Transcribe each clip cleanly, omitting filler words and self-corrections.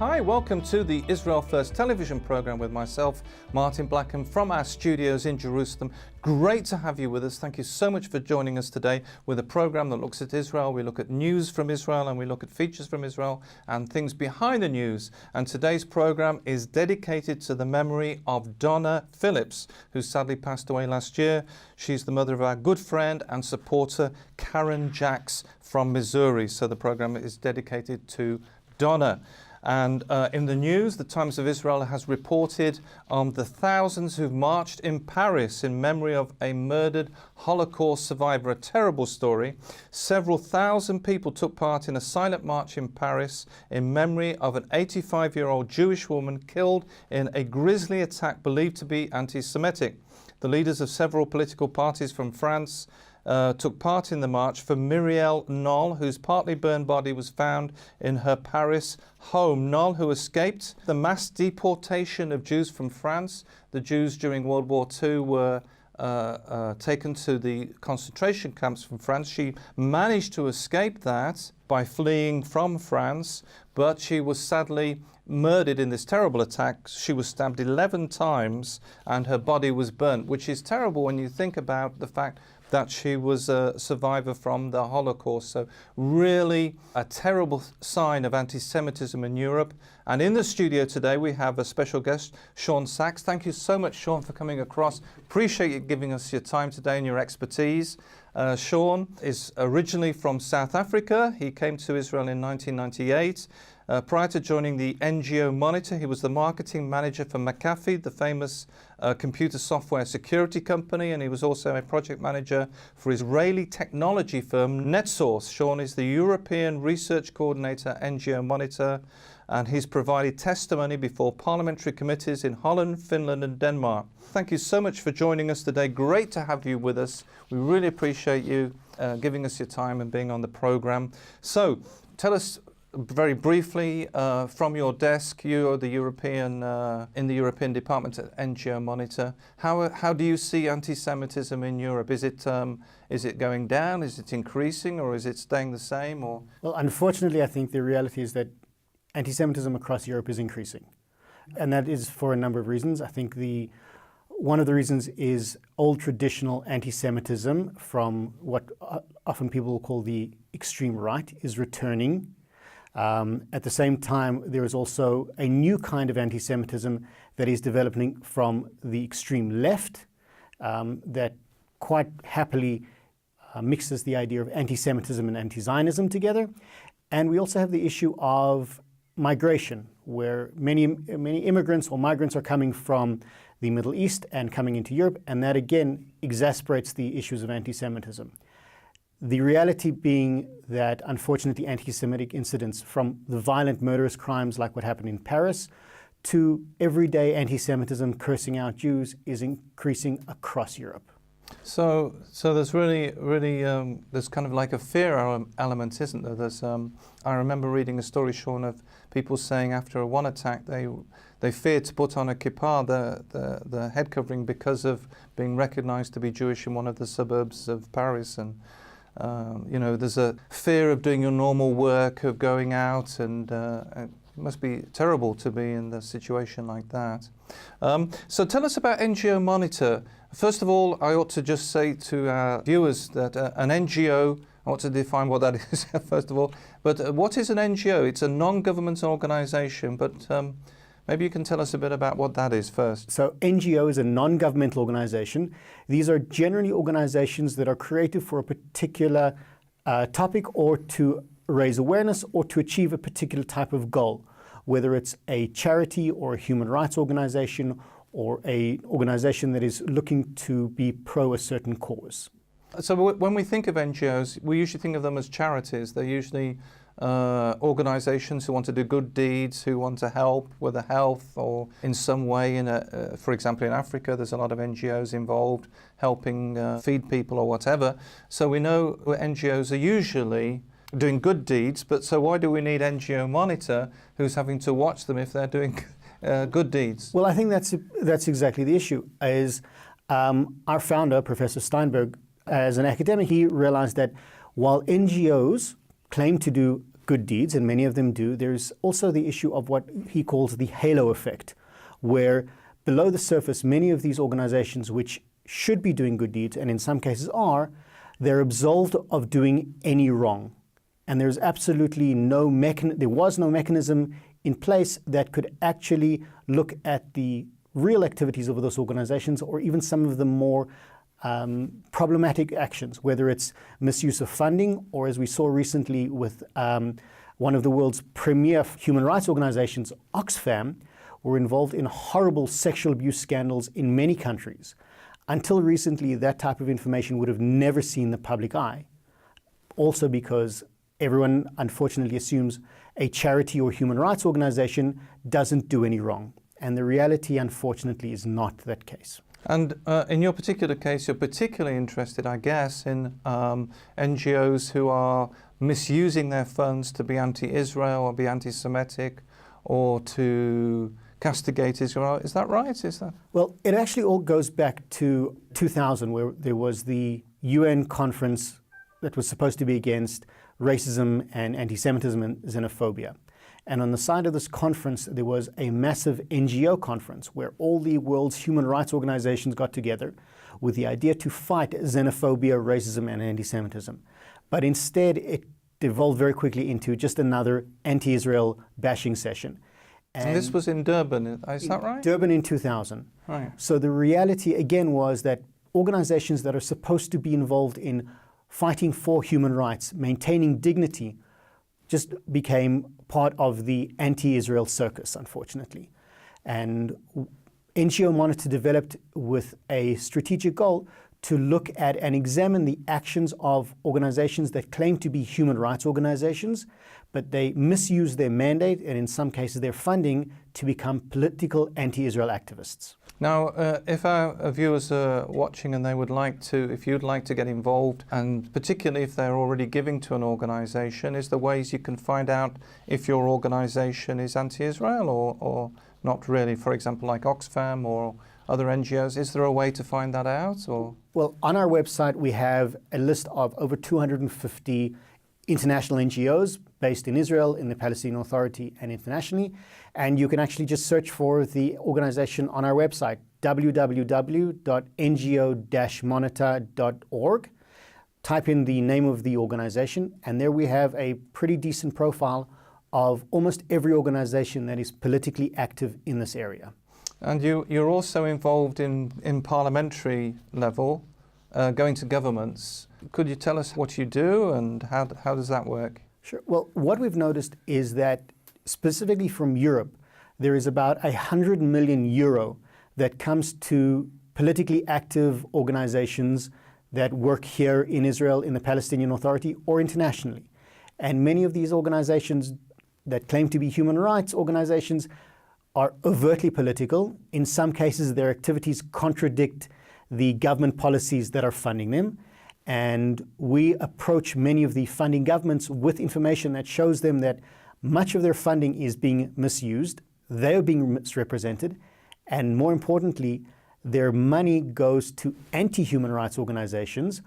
Hi, welcome to the Israel First television program with myself, Martin Blackham, from our studios in Jerusalem. Great to have you with us. Thank you so much for joining us today with a program that looks at Israel. We look at news from Israel and we look at features from Israel and things behind the news. And today's program is dedicated to the memory of Donna Phillips, who sadly passed away last year. She's the mother of our good friend and supporter, Karen Jacks from Missouri. So the program is dedicated to Donna. And in the news, the Times of Israel has reported on the thousands who've marched in Paris in memory of a murdered Holocaust survivor. A terrible story. Several thousand people took part in a silent march in Paris in memory of an 85-year-old Jewish woman killed in a grisly attack believed to be anti-Semitic. The leaders of several political parties from France took part in the march for Muriel Knoll, whose partly burned body was found in her Paris home. Knoll, who escaped the mass deportation of Jews from France. The Jews during World War II were taken to the concentration camps from France. She managed to escape that by fleeing from France, but she was sadly murdered in this terrible attack. She was stabbed 11 times and her body was burnt, which is terrible when you think about the fact that she was a survivor from the Holocaust. So really a terrible sign of anti-Semitism in Europe. And in the studio today we have a special guest, Shaun Sachs. Thank you so much, Shaun, for coming across. Appreciate you giving us your time today and your expertise. Shaun is originally from South Africa. He came to Israel in 1998. Prior to joining the NGO Monitor, he was the marketing manager for McAfee, the famous computer software security company, and he was also a project manager for Israeli technology firm NetSource. Shaun is the European Research Coordinator, NGO Monitor, and he's provided testimony before parliamentary committees in Holland, Finland and Denmark. Thank you so much for joining us today. Great to have you with us. We really appreciate you giving us your time and being on the program. So tell us very briefly, from your desk, you are the European, in the European Department at NGO Monitor. How do you see anti-Semitism in Europe? Is it going down? Is it increasing? Or is it staying the same? Or? Well, unfortunately, I think the reality is that anti-Semitism across Europe is increasing. And that is for a number of reasons. I think one of the reasons is old traditional anti-Semitism from what often people call the extreme right is returning. At the same time, there is also a new kind of anti-Semitism that is developing from the extreme left that quite happily mixes the idea of anti-Semitism and anti-Zionism together. And we also have the issue of migration, where many immigrants or migrants are coming from the Middle East and coming into Europe, and that again exasperates the issues of anti-Semitism. The reality being that, unfortunately, anti-Semitic incidents, from the violent murderous crimes like what happened in Paris to everyday anti-Semitism cursing out Jews, is increasing across Europe. So there's really there's kind of like a fear element, isn't there? I remember reading a story, Shaun, of people saying after one attack they feared to put on a kippah, the head covering, because of being recognized to be Jewish in one of the suburbs of Paris. And you know, there's a fear of doing your normal work, of going out, and it must be terrible to be in a situation like that. So tell us about NGO Monitor. First of all, I ought to just say to our viewers that an NGO, I want to define what that is first of all, but what is an NGO? It's a non-government organization, but maybe you can tell us a bit about what that is first. So NGO is a non-governmental organization. These are generally organizations that are created for a particular topic, or to raise awareness, or to achieve a particular type of goal, whether it's a charity or a human rights organization or an organization that is looking to be pro a certain cause. So when we think of NGOs, we usually think of them as charities. They're usually organizations who want to do good deeds, who want to help with the health or in some way. For example, in Africa, there's a lot of NGOs involved helping feed people or whatever. So we know NGOs are usually doing good deeds, but so why do we need NGO Monitor who's having to watch them if they're doing good deeds? Well, I think that's exactly the issue. Our founder, Professor Steinberg, as an academic, he realized that while NGOs claim to do good deeds, and many of them do, there's also the issue of what he calls the halo effect, where below the surface, many of these organizations which should be doing good deeds, and in some cases are, they're absolved of doing any wrong. And there's absolutely there was no mechanism in place that could actually look at the real activities of those organizations, or even some of the more problematic actions, whether it's misuse of funding, or as we saw recently with one of the world's premier human rights organizations, Oxfam, were involved in horrible sexual abuse scandals in many countries. Until recently, that type of information would have never seen the public eye. Also because everyone unfortunately assumes a charity or human rights organization doesn't do any wrong. And the reality, unfortunately, is not that case. And in your particular case, you're particularly interested, I guess, in NGOs who are misusing their funds to be anti-Israel or be anti-Semitic or to castigate Israel. Is that right? Well, it actually all goes back to 2000, where there was the UN conference that was supposed to be against racism and anti-Semitism and xenophobia. And on the side of this conference, there was a massive NGO conference where all the world's human rights organizations got together with the idea to fight xenophobia, racism, and anti-Semitism. But instead, it devolved very quickly into just another anti-Israel bashing session. And this was in Durban, is that right? Durban in 2000. Right. So the reality, again, was that organizations that are supposed to be involved in fighting for human rights, maintaining dignity, just became part of the anti-Israel circus, unfortunately. And NGO Monitor developed with a strategic goal to look at and examine the actions of organizations that claim to be human rights organizations, but they misuse their mandate and in some cases their funding to become political anti-Israel activists. Now, if our viewers are watching and they would like to, if you'd like to get involved, and particularly if they're already giving to an organization, is there ways you can find out if your organization is anti-Israel or not really? For example, like Oxfam or other NGOs, is there a way to find that out? Or? Well, on our website, we have a list of over 250 international NGOs based in Israel, in the Palestinian Authority, and internationally. And you can actually just search for the organization on our website, www.ngo-monitor.org. Type in the name of the organization, and there we have a pretty decent profile of almost every organization that is politically active in this area. And you're also involved in parliamentary level, going to governments. Could you tell us what you do and how does that work? Sure. Well, what we've noticed is that specifically from Europe, there is about 100 million euro that comes to politically active organizations that work here in Israel, in the Palestinian Authority, or internationally. And many of these organizations that claim to be human rights organizations are overtly political. In some cases, their activities contradict the government policies that are funding them. And we approach many of the funding governments with information that shows them that much of their funding is being misused, they are being misrepresented, and more importantly, their money goes to anti-human rights organizations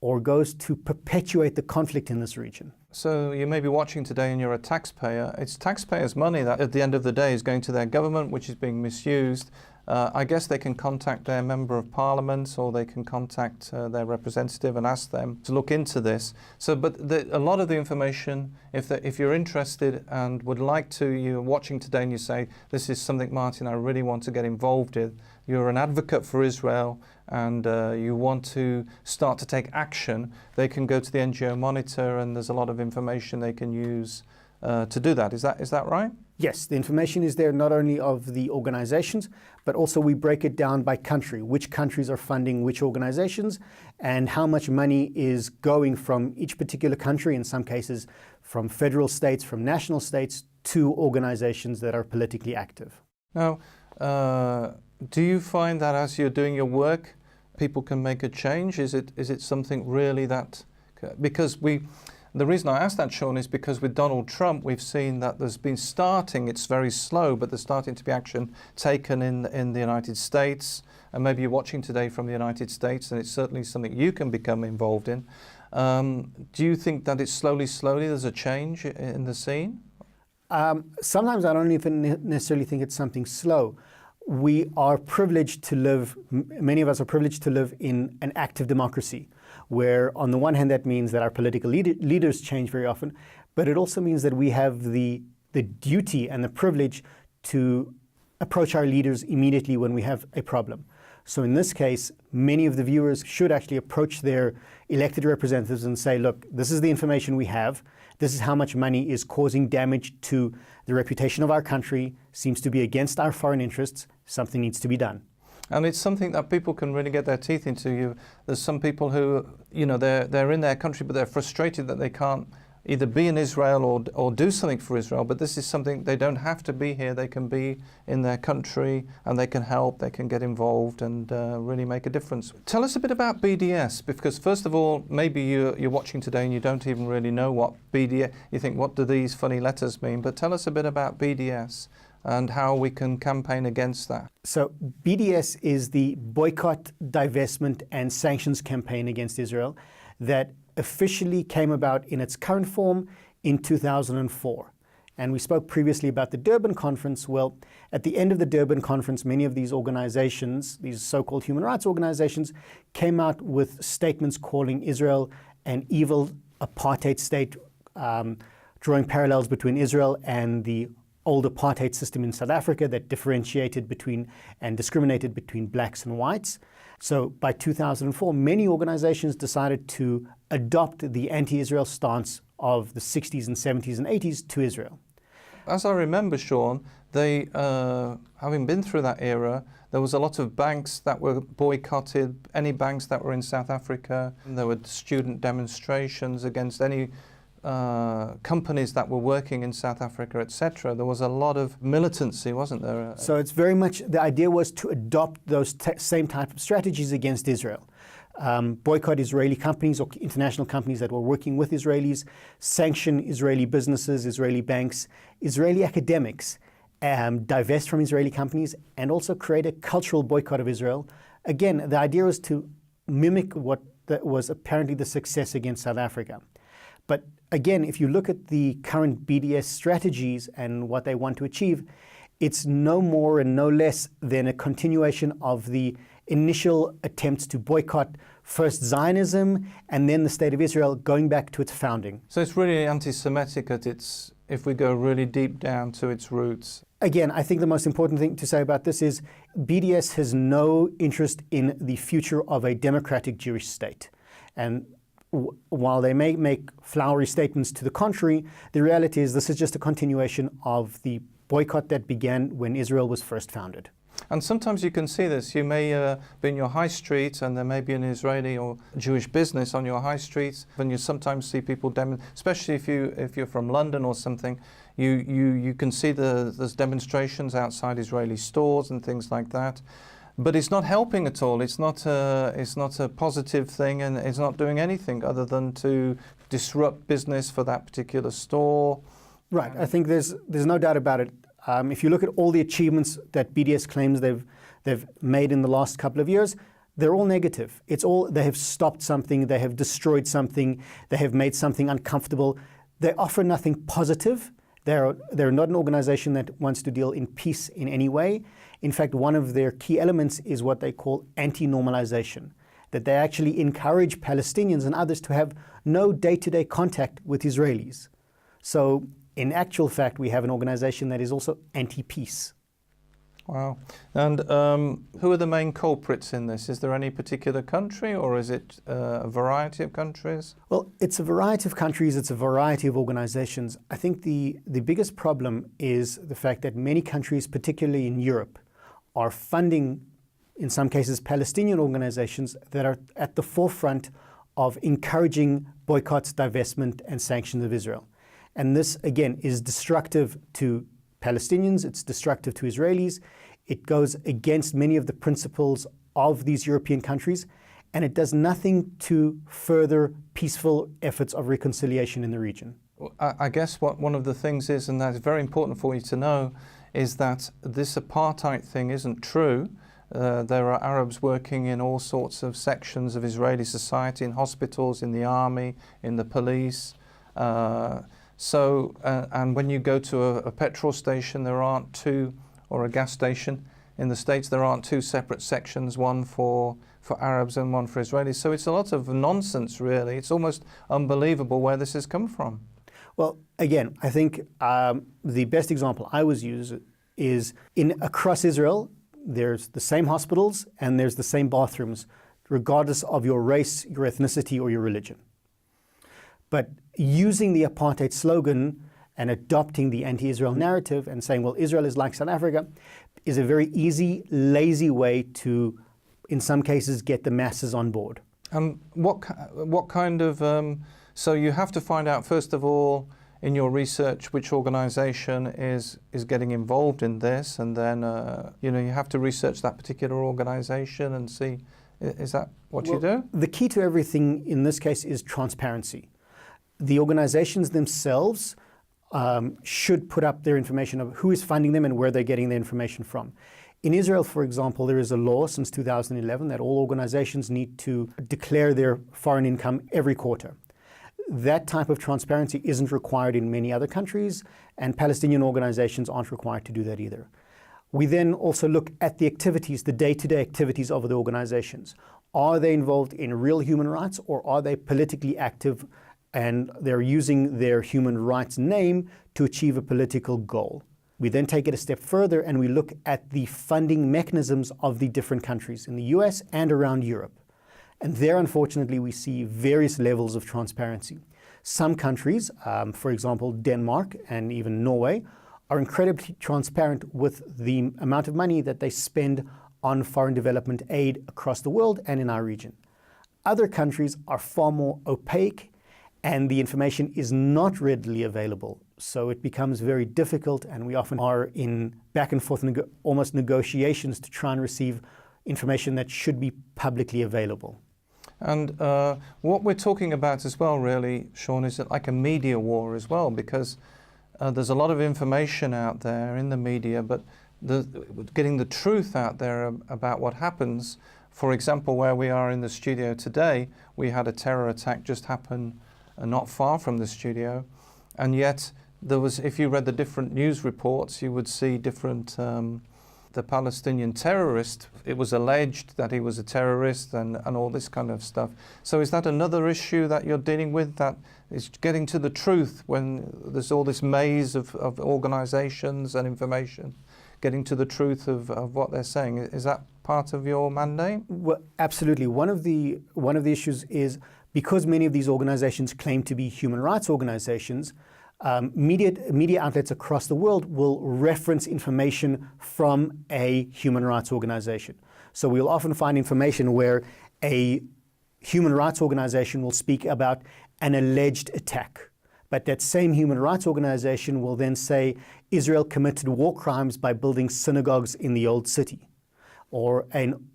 or goes to perpetuate the conflict in this region. So you may be watching today and you're a taxpayer. It's taxpayers' money that at the end of the day is going to their government, which is being misused. I guess they can contact their member of parliament or they can contact their representative and ask them to look into this. So, but a lot of the information, if you're interested and would like to, you're watching today and you say, this is something, Martin, I really want to get involved in. You're an advocate for Israel and you want to start to take action, they can go to the NGO Monitor and there's a lot of information they can use to do that. Is that right? Yes, the information is there not only of the organizations, but also we break it down by country, which countries are funding which organizations, and how much money is going from each particular country, in some cases from federal states, from national states, to organizations that are politically active. Now, do you find that as you're doing your work, people can make a change? Is it something really that, because the reason I asked that, Shaun, is because with Donald Trump, we've seen that there's been it's very slow, but there's starting to be action taken in the United States. And maybe you're watching today from the United States, and it's certainly something you can become involved in. Do you think that it's slowly there's a change in the scene? Sometimes I don't even necessarily think it's something slow. We are privileged to live, many of us are privileged to live in an active democracy, where on the one hand that means that our political leaders change very often, but it also means that we have the duty and the privilege to approach our leaders immediately when we have a problem. So in this case, many of the viewers should actually approach their elected representatives and say, look, this is the information we have. This is how much money is causing damage to the reputation of our country, seems to be against our foreign interests. Something needs to be done. And it's something that people can really get their teeth into. There's some people who, they're in their country, but they're frustrated that they can't either be in Israel or do something for Israel. But this is something, they don't have to be here. They can be in their country and they can help, they can get involved and really make a difference. Tell us a bit about BDS, because first of all, maybe you're watching today and you don't even really know what BDS, you think, what do these funny letters mean? But tell us a bit about BDS and how we can campaign against that. So BDS is the Boycott, Divestment and Sanctions Campaign against Israel that officially came about in its current form in 2004. And we spoke previously about the Durban Conference. Well, at the end of the Durban Conference, many of these organizations, these so-called human rights organizations, came out with statements calling Israel an evil apartheid state, drawing parallels between Israel and the old apartheid system in South Africa that differentiated between and discriminated between blacks and whites. So by 2004, many organizations decided to adopt the anti-Israel stance of the 60s and 70s and 80s to Israel. As I remember, Shaun, they, having been through that era, there was a lot of banks that were boycotted, any banks that were in South Africa. There were student demonstrations against any companies that were working in South Africa, etc. There was a lot of militancy, wasn't there? So it's very much, the idea was to adopt those same type of strategies against Israel. Boycott Israeli companies or international companies that were working with Israelis, sanction Israeli businesses, Israeli banks, Israeli academics, divest from Israeli companies, and also create a cultural boycott of Israel. Again, the idea was to mimic what was apparently the success against South Africa. But again, if you look at the current BDS strategies and what they want to achieve, it's no more and no less than a continuation of the initial attempts to boycott first Zionism and then the State of Israel going back to its founding. So it's really anti-Semitic at its, if we go really deep down to its roots. Again, I think the most important thing to say about this is BDS has no interest in the future of a democratic Jewish state. And while they may make flowery statements to the contrary, the reality is this is just a continuation of the boycott that began when Israel was first founded. And sometimes you can see this. You may be in your high street and there may be an Israeli or Jewish business on your high streets, and you sometimes see people, especially if you're from London or something, you can see there's demonstrations outside Israeli stores and things like that. But it's not helping at all. It's not a positive thing, and it's not doing anything other than to disrupt business for that particular store. Right. I think there's no doubt about it. If you look at all the achievements that BDS claims they've made in the last couple of years, they're all negative. It's all, they have stopped something, they have destroyed something, they have made something uncomfortable. They offer nothing positive. They're not an organization that wants to deal in peace in any way. In fact, one of their key elements is what they call anti-normalization, that they actually encourage Palestinians and others to have no day-to-day contact with Israelis. So in actual fact, we have an organization that is also anti-peace. Wow. And who are the main culprits in this? Is there any particular country, or is it a variety of countries? Well, it's a variety of countries, it's a variety of organizations. I think the biggest problem is the fact that many countries, particularly in Europe, are funding, in some cases, Palestinian organizations that are at the forefront of encouraging boycotts, divestment, and sanctions of Israel. And this, again, is destructive to Palestinians, it's destructive to Israelis, it goes against many of the principles of these European countries, and it does nothing to further peaceful efforts of reconciliation in the region. I guess what one of the things is, and that's very important for you to know, is that this apartheid thing isn't true. There are Arabs working in all sorts of sections of Israeli society, in hospitals, in the army, in the police. And when you go to a petrol station, there aren't two, or a gas station in the States, there aren't two separate sections, one for Arabs and one for Israelis. So it's a lot of nonsense, really. It's almost unbelievable where this has come from. Well, again, I think the best example I always use is across Israel, there's the same hospitals and there's the same bathrooms, regardless of your race, your ethnicity, or your religion. But using the apartheid slogan and adopting the anti-Israel narrative and saying, well, Israel is like South Africa, is a very easy, lazy way to, in some cases, get the masses on board. What kind of... so you have to find out, first of all, in your research, which organisation is getting involved in this, and then you have to research that particular organisation and see, is that what you do? The key to everything in this case is transparency. The organisations themselves should put up their information of who is funding them and where they're getting their information from. In Israel, for example, there is a law since 2011 that all organisations need to declare their foreign income every quarter. That type of transparency isn't required in many other countries, and Palestinian organizations aren't required to do that either. We then also look at the activities, the day-to-day activities of the organizations. Are they involved in real human rights, or are they politically active and they're using their human rights name to achieve a political goal? We then take it a step further and we look at the funding mechanisms of the different countries in the US and around Europe. And there, unfortunately, we see various levels of transparency. Some countries, for example, Denmark and even Norway, are incredibly transparent with the amount of money that they spend on foreign development aid across the world and in our region. Other countries are far more opaque, and the information is not readily available. So it becomes very difficult, and we often are in back and forth, almost negotiations to try and receive information that should be publicly available. And what we're talking about as well, really, Shaun, is like a media war as well, because there's a lot of information out there in the media, but getting the truth out there about what happens. For example, where we are in the studio today, we had a terror attack just happen not far from the studio, and yet there was, if you read the different news reports, you would see different, the Palestinian terrorist, it was alleged that he was a terrorist and all this kind of stuff. So is that another issue that you're dealing with, that is getting to the truth when there's all this maze of organizations and information, getting to the truth of what they're saying? Is that part of your mandate? Well, absolutely. One of the issues is, because many of these organizations claim to be human rights organizations, media outlets across the world will reference information from a human rights organization. So we'll often find information where a human rights organization will speak about an alleged attack, but that same human rights organization will then say Israel committed war crimes by building synagogues in the old city, or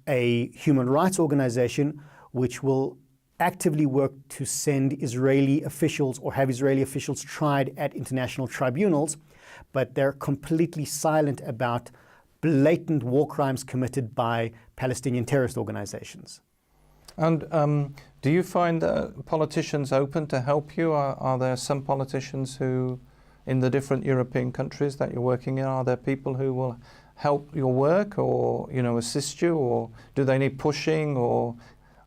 a human rights organization which will actively work to send Israeli officials or have Israeli officials tried at international tribunals, but they're completely silent about blatant war crimes committed by Palestinian terrorist organizations. And do you find politicians open to help you? Are there some politicians who, in the different European countries that you're working in, are there people who will help your work or, assist you, or do they need pushing or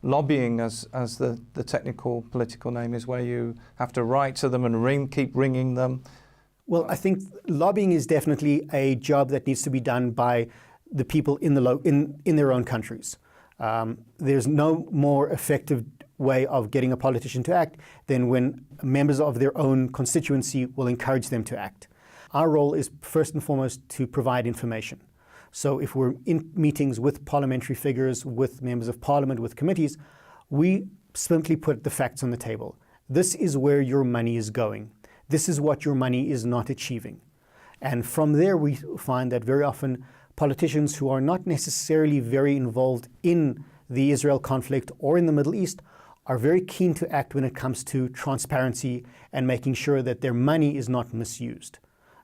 lobbying, as the technical political name is, where you have to write to them and keep ringing them? Well, I think lobbying is definitely a job that needs to be done by the people in their own countries. There's no more effective way of getting a politician to act than when members of their own constituency will encourage them to act. Our role is first and foremost to provide information. So if we're in meetings with parliamentary figures, with members of parliament, with committees, we simply put the facts on the table. This is where your money is going. This is what your money is not achieving. And from there, we find that very often politicians who are not necessarily very involved in the Israel conflict or in the Middle East are very keen to act when it comes to transparency and making sure that their money is not misused.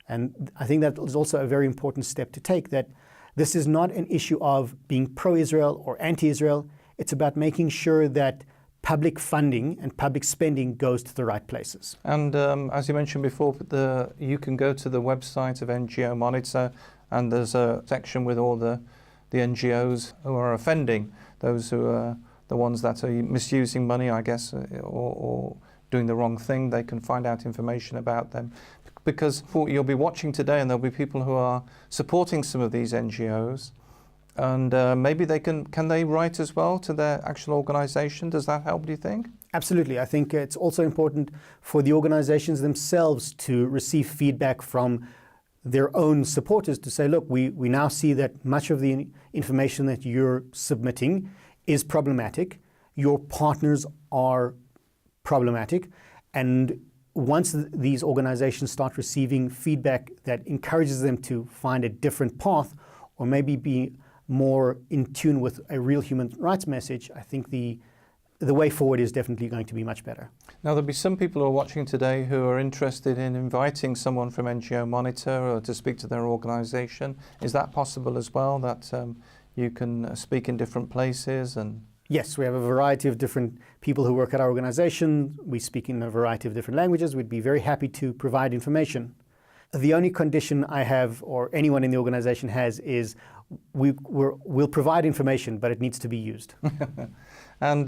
And I think that is also a very important step to take, that This is not an issue of being pro-Israel or anti-Israel. It's about making sure that public funding and public spending goes to the right places. And as you mentioned before, you can go to the website of NGO Monitor, and there's a section with all the NGOs who are offending, those who are the ones that are misusing money, I guess, or doing the wrong thing. They can find out information about them. Because you'll be watching today, and there'll be people who are supporting some of these NGOs, and maybe can they write as well to their actual organisation? Does that help, do you think? Absolutely. I think it's also important for the organisations themselves to receive feedback from their own supporters to say, look, we now see that much of the information that you're submitting is problematic. Your partners are problematic, and once these organizations start receiving feedback that encourages them to find a different path or maybe be more in tune with a real human rights message, I think the way forward is definitely going to be much better. Now, there'll be some people who are watching today who are interested in inviting someone from NGO Monitor or to speak to their organization. Is that possible as well, that you can speak in different places? And yes, we have a variety of different people who work at our organization. We speak in a variety of different languages. We'd be very happy to provide information. The only condition I have, or anyone in the organization has, is we'll provide information, but it needs to be used. And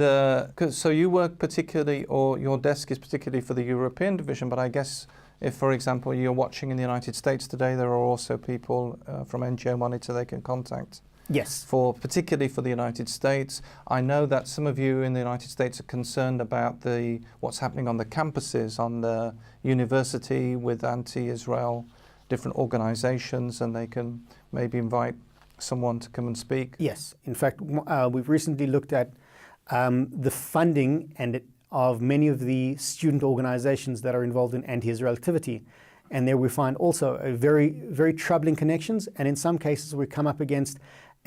so you work particularly, or your desk is particularly for the European division, but I guess if, for example, you're watching in the United States today, there are also people from NGO Monitor they can contact. Yes. Particularly for the United States. I know that some of you in the United States are concerned about what's happening on the campuses, on the university with anti-Israel, different organizations, and they can maybe invite someone to come and speak. Yes. In fact, we've recently looked at the funding of many of the student organizations that are involved in anti-Israel activity. And there we find also a very, very troubling connections, and in some cases we come up against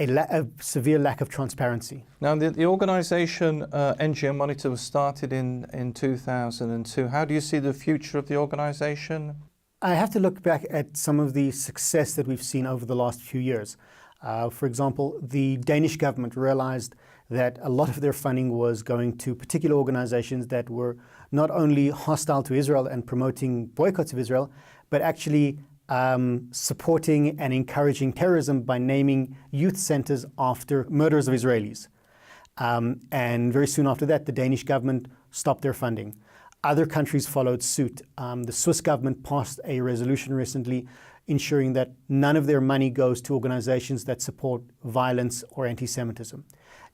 a severe lack of transparency. Now, the organisation NGO Monitor was started in 2002. How do you see the future of the organisation? I have to look back at some of the success that we've seen over the last few years. For example, the Danish government realized that a lot of their funding was going to particular organizations that were not only hostile to Israel and promoting boycotts of Israel, but actually supporting and encouraging terrorism by naming youth centers after murders of Israelis. And very soon after that, the Danish government stopped their funding. Other countries followed suit. The Swiss government passed a resolution recently ensuring that none of their money goes to organizations that support violence or anti-Semitism.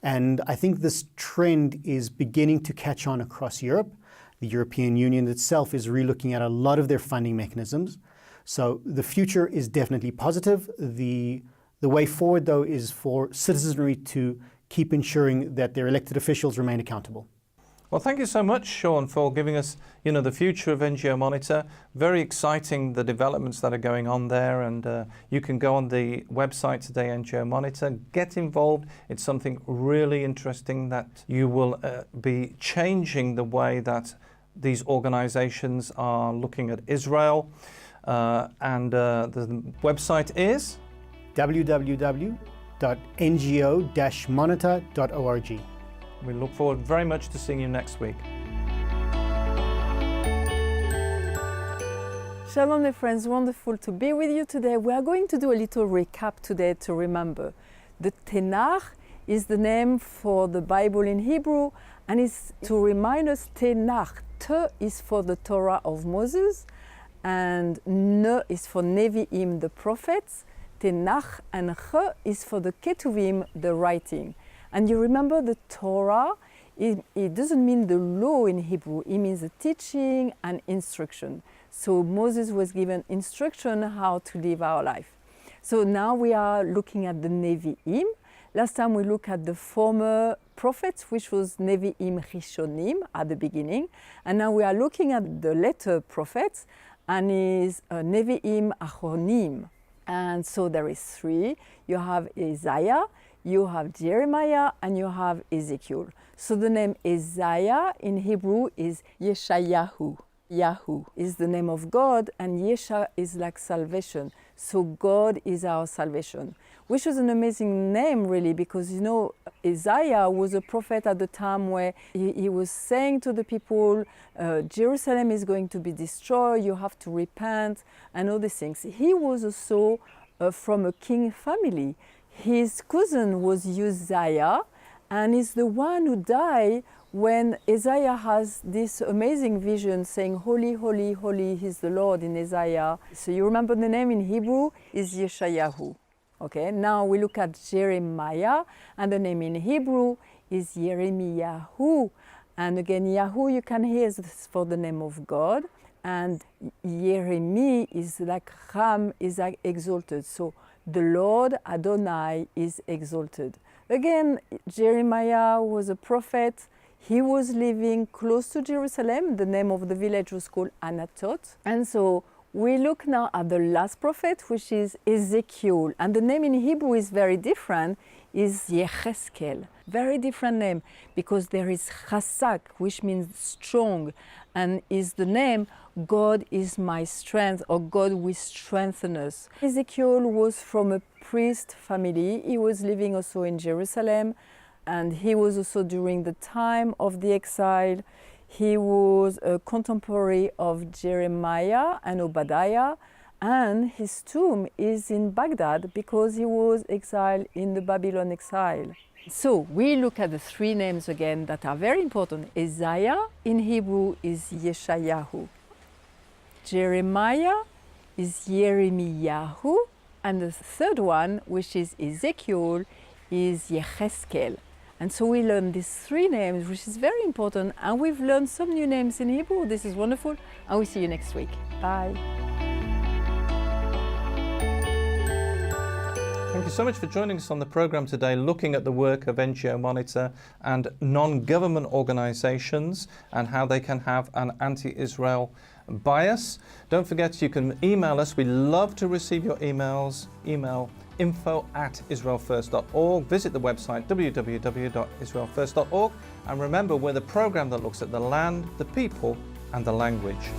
And I think this trend is beginning to catch on across Europe. The European Union itself is relooking at a lot of their funding mechanisms. So the future is definitely positive. The way forward, though, is for citizenry to keep ensuring that their elected officials remain accountable. Well, thank you so much, Shaun, for giving us, the future of NGO Monitor. Very exciting, the developments that are going on there, and you can go on the website today, NGO Monitor, get involved. It's something really interesting that you will be changing the way that these organizations are looking at Israel. And the website is www.ngo-monitor.org. We look forward very much to seeing you next week. Shalom, my friends, wonderful to be with you today. We are going to do a little recap today to remember. The Tanakh is the name for the Bible in Hebrew, and it's to remind us Tanakh. Te is for the Torah of Moses, and Ne is for Nevi'im, the prophets. Tanakh and Che is for the Ketuvim, the writing. And you remember the Torah, it doesn't mean the law in Hebrew, it means the teaching and instruction. So Moses was given instruction how to live our life. So now we are looking at the Nevi'im. Last time we looked at the former prophets, which was Nevi'im Rishonim at the beginning. And now we are looking at the later prophets, and is Nevi'im Achronim. And so there is three. You have Isaiah, you have Jeremiah, and you have Ezekiel. So the name Isaiah in Hebrew is Yeshayahu. Yahoo is the name of God, and Yesha is like salvation. So God is our salvation, which is an amazing name, really, because you know Isaiah was a prophet at the time where he was saying to the people, Jerusalem is going to be destroyed, you have to repent, and all these things. He was also from a king family. His cousin was Uzziah, and is the one who died when Isaiah has this amazing vision saying, Holy, holy, holy is the Lord in Isaiah. So you remember the name in Hebrew is Yeshayahu. Okay, now we look at Jeremiah, and the name in Hebrew is Yeremiyahu. And again, Yahu you can hear is for the name of God, and Yeremi is like Ram is like exalted. So the Lord Adonai is exalted. Again, Jeremiah was a prophet. He was living close to Jerusalem. The name of the village was called Anatot. And so we look now at the last prophet, which is Ezekiel. And the name in Hebrew is very different, is EZEKIEL. Very different name, because there is Chasak, which means strong, and is the name God is my strength, or God will strengthen us. Ezekiel was from a priest family. He was living also in Jerusalem, and he was also during the time of the exile. He was a contemporary of Jeremiah and Obadiah, and his tomb is in Baghdad because he was exiled in the Babylon exile. So we look at the three names again that are very important. Isaiah in Hebrew is Yeshayahu. Jeremiah is Yeremiyahu, and the third one, which is Ezekiel, is EZEKIEL. And so we learn these three names, which is very important, and we've learned some new names in Hebrew. This is wonderful, and we'll see you next week. Bye. Thank you so much for joining us on the program today, looking at the work of NGO Monitor and non-government organizations and how they can have an anti-Israel bias. Don't forget, you can email us. We love to receive your emails. Email info@israelfirst.org. Visit the website www.israelfirst.org. And remember, we're the program that looks at the land, the people, and the language.